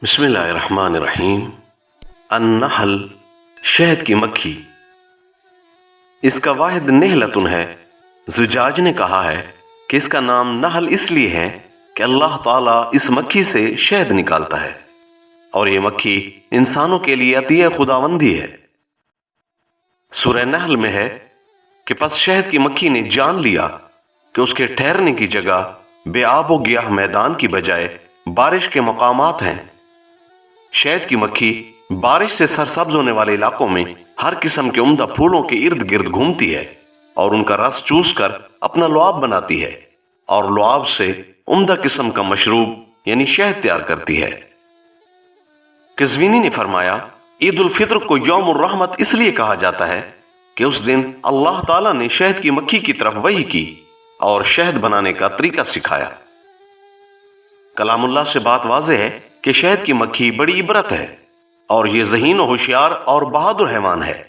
بسم اللہ الرحمن الرحیم۔ النحل، شہد کی مکھی۔ اس کا واحد نحلتن ہے۔ زجاج نے کہا ہے کہ اس کا نام نحل اس لیے ہے کہ اللہ تعالیٰ اس مکھی سے شہد نکالتا ہے، اور یہ مکھی انسانوں کے لیے عطیہ خداوندی ہے۔ سورہ نحل میں ہے کہ پس شہد کی مکھی نے جان لیا کہ اس کے ٹھہرنے کی جگہ بے آب و گیاہ میدان کی بجائے بارش کے مقامات ہیں۔ شہد کی مکھی بارش سے سرسبز ہونے والے علاقوں میں ہر قسم کے عمدہ پھولوں کے ارد گرد گھومتی ہے اور ان کا رس چوس کر اپنا لعاب بناتی ہے، اور لعاب سے عمدہ قسم کا مشروب یعنی شہد تیار کرتی ہے۔ قزوینی نے فرمایا، عید الفطر کو یوم الرحمت اس لیے کہا جاتا ہے کہ اس دن اللہ تعالیٰ نے شہد کی مکھی کی طرف وحی کی اور شہد بنانے کا طریقہ سکھایا۔ کلام اللہ سے بات واضح ہے کہ شہد کی مکھی بڑی عبرت ہے، اور یہ ذہین و ہوشیار اور بہادر حیوان ہے۔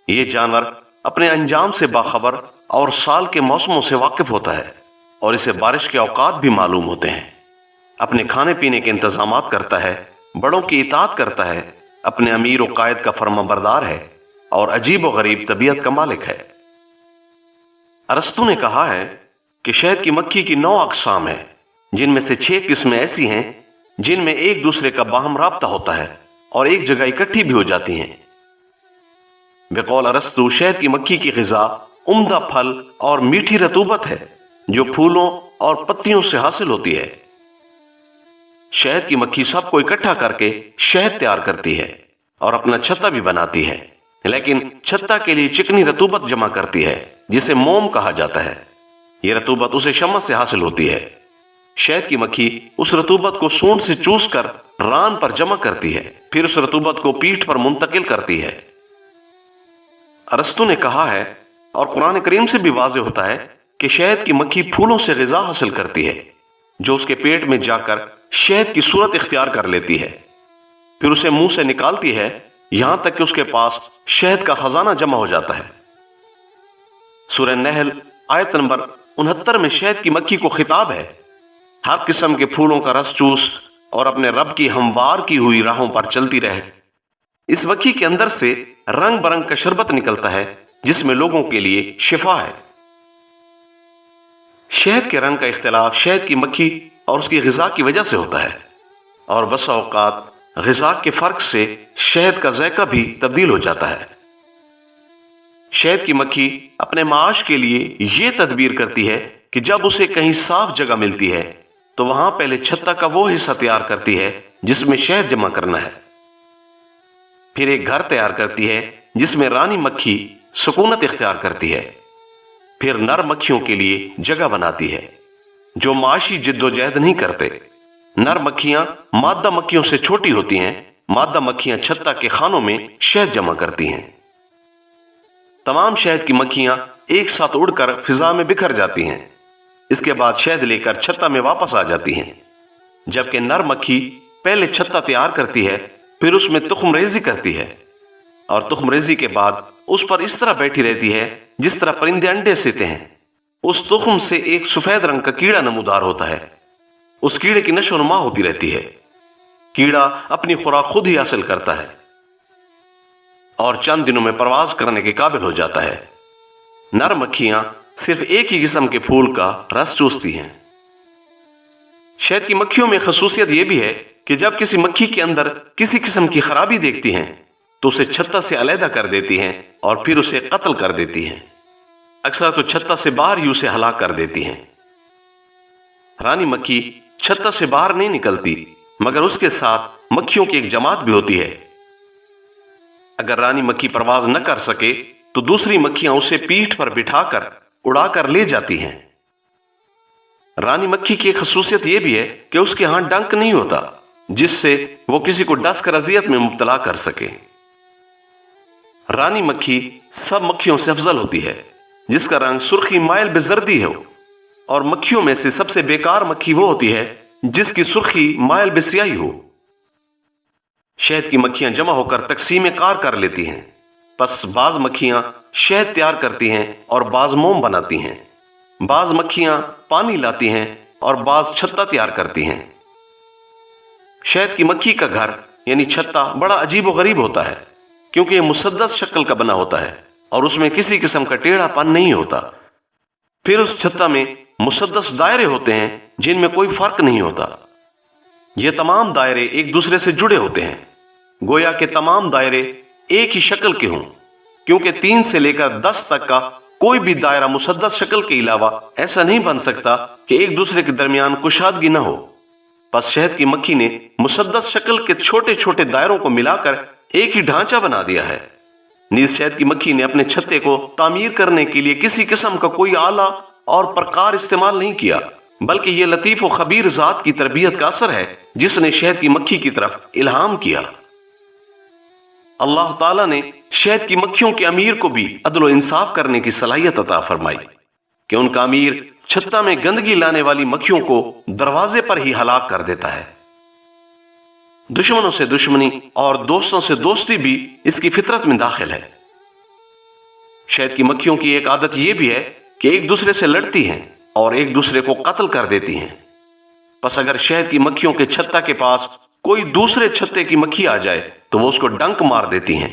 یہ جانور اپنے انجام سے باخبر اور سال کے موسموں سے واقف ہوتا ہے، اور اسے بارش کے اوقات بھی معلوم ہوتے ہیں۔ اپنے کھانے پینے کے انتظامات کرتا ہے، بڑوں کی اطاعت کرتا ہے، اپنے امیر و قائد کا فرما بردار ہے، اور عجیب و غریب طبیعت کا مالک ہے۔ ارسطو نے کہا ہے کہ شہد کی مکھی کی 9 اقسام ہیں، جن میں سے 6 قسمیں ایسی ہیں جن میں ایک دوسرے کا باہم رابطہ ہوتا ہے اور ایک جگہ اکٹھی بھی ہو جاتی ہیں۔ بقول ارسطو، شہد کی مکھی کی غذا عمدہ پھل اور میٹھی رطوبت ہے جو پھولوں اور پتیوں سے حاصل ہوتی ہے۔ شہد کی مکھی سب کو اکٹھا کر کے شہد تیار کرتی ہے اور اپنا چھتا بھی بناتی ہے، لیکن چھتا کے لیے چکنی رطوبت جمع کرتی ہے جسے موم کہا جاتا ہے۔ یہ رطوبت اسے شمع سے حاصل ہوتی ہے۔ شہد کی مکھی اس رطوبت کو سونڈ سے چوس کر ران پر جمع کرتی ہے، پھر اس رطوبت کو پیٹھ پر منتقل کرتی ہے۔ ارسطو نے کہا ہے، اور قرآن کریم سے بھی واضح ہوتا ہے، کہ شہد کی مکھی پھولوں سے غذا حاصل کرتی ہے جو اس کے پیٹ میں جا کر شہد کی صورت اختیار کر لیتی ہے، پھر اسے منہ سے نکالتی ہے یہاں تک کہ اس کے پاس شہد کا خزانہ جمع ہو جاتا ہے۔ سورہ نحل آیت نمبر 69 میں شہد کی مکھی کو خطاب ہے، ہر قسم کے پھولوں کا رس چوس اور اپنے رب کی ہموار کی ہوئی راہوں پر چلتی رہے۔ اس مکھی کے اندر سے رنگ برنگ کا شربت نکلتا ہے جس میں لوگوں کے لیے شفا ہے۔ شہد کے رنگ کا اختلاف شہد کی مکھی اور اس کی غذا کی وجہ سے ہوتا ہے، اور بسا اوقات غذا کے فرق سے شہد کا ذائقہ بھی تبدیل ہو جاتا ہے۔ شہد کی مکھی اپنے معاش کے لیے یہ تدبیر کرتی ہے کہ جب اسے کہیں صاف جگہ ملتی ہے تو وہاں پہلے چھتا کا وہ حصہ تیار کرتی ہے جس میں شہد جمع کرنا ہے، پھر ایک گھر تیار کرتی ہے جس میں رانی مکھی سکونت اختیار کرتی ہے، پھر نر مکھیوں کے لیے جگہ بناتی ہے جو معاشی جد و جہد نہیں کرتے۔ نر مکھیاں مادہ مکھیوں سے چھوٹی ہوتی ہیں، مادہ مکھیاں چھتا کے خانوں میں شہد جمع کرتی ہیں۔ تمام شہد کی مکھیاں ایک ساتھ اڑ کر فضا میں بکھر جاتی ہیں، اس کے بعد شہد لے کر چھتا میں واپس آ جاتی ہیں، جبکہ نر مکھی پہلے چھتا تیار کرتی ہے، پھر اس میں تخم ریزی کرتی ہے، اور تخم ریزی کے بعد اس پر اس طرح بیٹھی رہتی ہے جس طرح پرندے انڈے سیتے ہیں۔ اس تخم سے ایک سفید رنگ کا کیڑا نمودار ہوتا ہے، اس کیڑے کی نشو و نما ہوتی رہتی ہے۔ کیڑا اپنی خوراک خود ہی حاصل کرتا ہے اور چند دنوں میں پرواز کرنے کے قابل ہو جاتا ہے۔ نر مکھیاں صرف ایک ہی قسم کے پھول کا رس چوستی ہیں۔ شہد کی مکھیوں میں خصوصیت یہ بھی ہے کہ جب کسی مکھی کے اندر کسی قسم کی خرابی دیکھتی ہیں تو اسے چھتا سے علیحدہ کر دیتی ہیں اور پھر اسے قتل کر دیتی ہیں۔ اکثر تو چھتا سے باہر ہی اسے ہلاک کر دیتی ہیں۔ رانی مکھی چھتا سے باہر نہیں نکلتی، مگر اس کے ساتھ مکھیوں کی ایک جماعت بھی ہوتی ہے۔ اگر رانی مکھی پرواز نہ کر سکے تو دوسری مکھیاں اسے پیٹھ پر بٹھا کر اڑا کر لے جاتی ہیں۔ رانی مکھی کی ایک خصوصیت یہ بھی ہے کہ اس کے ہاں ڈنک نہیں ہوتا جس سے وہ کسی کو ڈس کر اذیت میں مبتلا کر سکے۔ رانی مکھی سب مکھیوں سے افضل ہوتی ہے جس کا رنگ سرخی مائل بے زردی ہو، اور مکھیوں میں سے سب سے بیکار مکھی وہ ہوتی ہے جس کی سرخی مائل بے سیاہی ہو۔ شہد کی مکھیاں جمع ہو کر تقسیم کار کر لیتی ہیں، پس بعض مکھیاں شہد تیار کرتی ہیں اور بعض موم بناتی ہیں، بعض مکھیاں پانی لاتی ہیں اور بعض چھتا تیار کرتی ہیں۔ शहद की मक्खी का घर यानी छत्ता बड़ा अजीब व गरीब होता है, क्योंकि ये मुसद्दस शक्ल का बना होता है और उसमें किसी किस्म का टेढ़ापन नहीं होता। फिर उस छत्ता में मुसद्दस दायरे होते हैं जिनमें कोई फर्क नहीं होता। ये तमाम दायरे एक दूसरे से जुड़े होते हैं, गोया के तमाम दायरे एक ही शक्ल के हों, क्योंकि 3 से लेकर 10 तक का कोई भी दायरा मुसद्दस शक्ल के अलावा ऐसा नहीं बन सकता कि एक दूसरे के दरमियान कुशादगी न हो। बस शहद की मक्खी ने मुसद्दस शक्ल के छोटे छोटे दायरों को मिलाकर एक ही ढांचा बना दिया है। नीज शहद की मक्खी ने अपने छत्ते को तामीर करने के लिए किसी किस्म का कोई आला और प्रकार इस्तेमाल नहीं किया, बल्कि यह लतीफ और खबीर जात की तरबियत का असर है जिसने शहद की मक्खी की तरफ इल्हाम किया। अल्लाह ताला ने शहद की मक्खियों के अमीर को भी अदल व इंसाफ करने की सलाहियत अता फरमाई कि उनका अमीर छत्ता में गंदगी लाने वाली मक्खियों को दरवाजे पर ही हलाक कर देता है। दुश्मनों से दुश्मनी और दोस्तों से दोस्ती भी इसकी फितरत में दाखिल है। शहद की मक्खियों की एक आदत यह भी है कि एक दूसरे से लड़ती हैं और एक दूसरे को कत्ल कर देती हैं। बस अगर शहद की मक्खियों के छत्ता के पास कोई दूसरे छत्ते की मक्खी आ जाए तो वो उसको डंक मार देती हैं,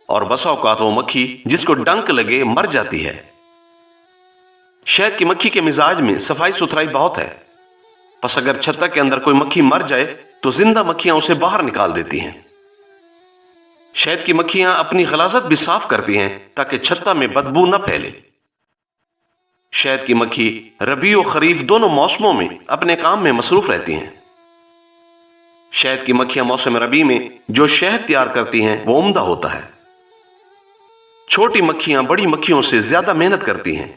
और बसा औकात वो मक्खी जिसको डंक लगे मर जाती है। शहद की मक्खी के मिजाज में सफाई सुथराई बहुत है। बस अगर छत्ता के अंदर कोई मक्खी मर जाए तो जिंदा मक्खियां उसे बाहर निकाल देती हैं। शहद की मक्खियां अपनी गलाजत भी साफ करती हैं ताकि छत्ता में बदबू न फैले। शहद की मक्खी रबी और खरीफ दोनों मौसमों में अपने काम में मसरूफ रहती हैं। शहद की मक्खियां मौसम रबी में जो शहद तैयार करती हैं वो उम्दा होता है। छोटी मक्खियां बड़ी मक्खियों से ज्यादा मेहनत करती हैं।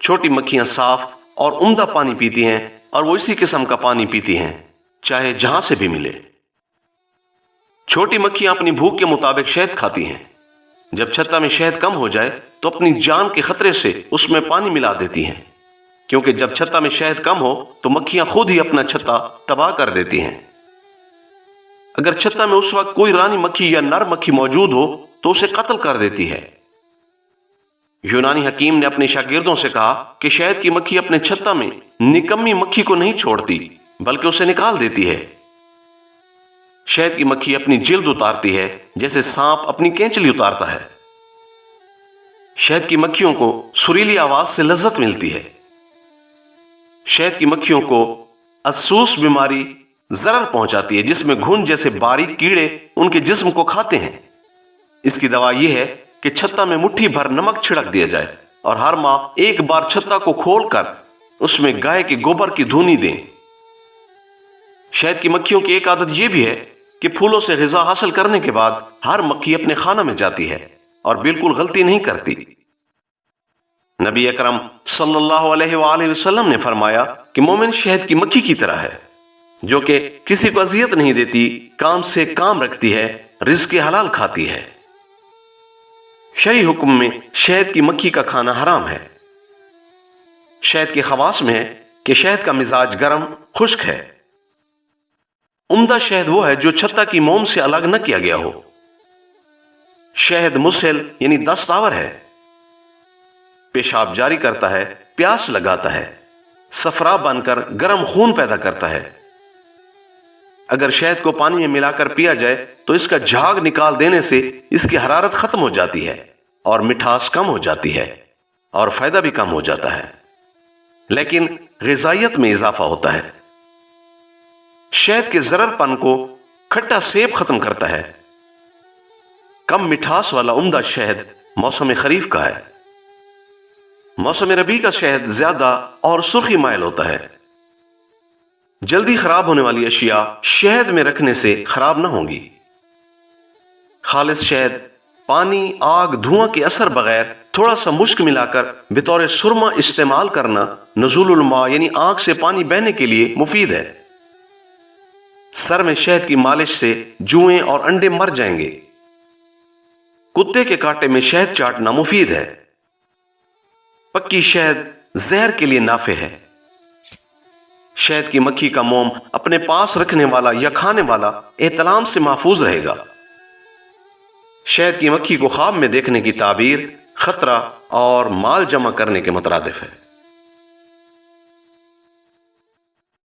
छोटी मक्खियां साफ और उम्दा पानी पीती हैं और वो इसी किस्म का पानी पीती हैं चाहे जहां से भी मिले। छोटी मक्खियां अपनी भूख के मुताबिक शहद खाती हैं। जब छत्ता में शहद कम हो जाए तो अपनी जान के खतरे से उसमें पानी मिला देती हैं, क्योंकि जब छत्ता में शहद कम हो तो मक्खियां खुद ही अपना छत्ता तबाह कर देती हैं। अगर छत्ता में उस वक्त कोई रानी मक्खी या नर मक्खी मौजूद हो तो उसे कत्ल कर देती है। यूनानी हकीम ने अपने शागिर्दों से कहा कि शहद की मक्खी अपने छत्ता में निकम्मी मक्खी को नहीं छोड़ती बल्कि उसे निकाल देती है। शहद की मक्खी अपनी जिल्द उतारती है जैसे सांप अपनी केंचली उतारता है। शहद की मक्खियों को सुरीली आवाज से लज्जत मिलती है। शहद की मक्खियों को अस्सूस बीमारी जरर पहुंचाती है, जिसमें घुन जैसे बारीक कीड़े उनके जिस्म को खाते हैं। इसकी दवा यह है कि छत्ता में मुट्ठी भर नमक छिड़क दिया जाए और हर माह एक बार छत्ता को खोलकर उसमें गाय के गोबर की धूनी दें। शहद की मक्खियों की एक आदत यह भी है कि फूलों से ग़िज़ा हासिल करने के बाद हर मक्खी अपने खाना में जाती है और बिल्कुल गलती नहीं करती। नबी अकरम सल्लल्लाहु अलैहि वसल्लम ने फरमाया कि मोमिन शहद की मक्खी की तरह है जो कि किसी को अजियत नहीं देती, काम से काम रखती है, रिज़्क़ हलाल खाती है। शरई हुक्म में शहद की मक्खी का खाना हराम है। शहद के खवास में है कि शहद का मिजाज गर्म खुश्क है। उम्दा शहद वो है जो छत्ता की मोम से अलग न किया गया हो। शहद मुस्हिल यानी दस्तावर है, पेशाब जारी करता है, प्यास लगाता है, सफरा बनकर गर्म खून पैदा करता है। अगर शहद को पानी में मिलाकर पिया जाए तो इसका झाग निकाल देने से इसकी हरारत खत्म हो जाती है और मिठास कम हो जाती है और फायदा भी कम हो जाता है, लेकिन ग़िज़ाइयत में इजाफा होता है। शहद के ज़ररपन को खट्टा सेब खत्म करता है। कम मिठास वाला उम्दा शहद मौसम खरीफ का है। मौसम रबी का शहद ज्यादा और सुर्खी माइल होता है। जल्दी खराब होने वाली अशिया शहद में रखने से खराब ना होंगी। खालिस शहद पानी, आग, धुआं के असर बगैर थोड़ा सा मुश्क मिलाकर बतौर सुरमा इस्तेमाल करना नज़ुलुल मा यानी आंख से पानी बहने के लिए मुफीद है। सर में शहद की मालिश से जुएं और अंडे मर जाएंगे। कुत्ते के कांटे में शहद चाटना मुफीद है। पक्की शहद जहर के लिए नाफे है। शहद की मक्खी का मोम अपने पास रखने वाला या खाने वाला एहतलाम से महफूज रहेगा। शहद की मक्खी को ख्वाब में देखने की ताबीर खतरा और माल जमा करने के मुतरादिफ है।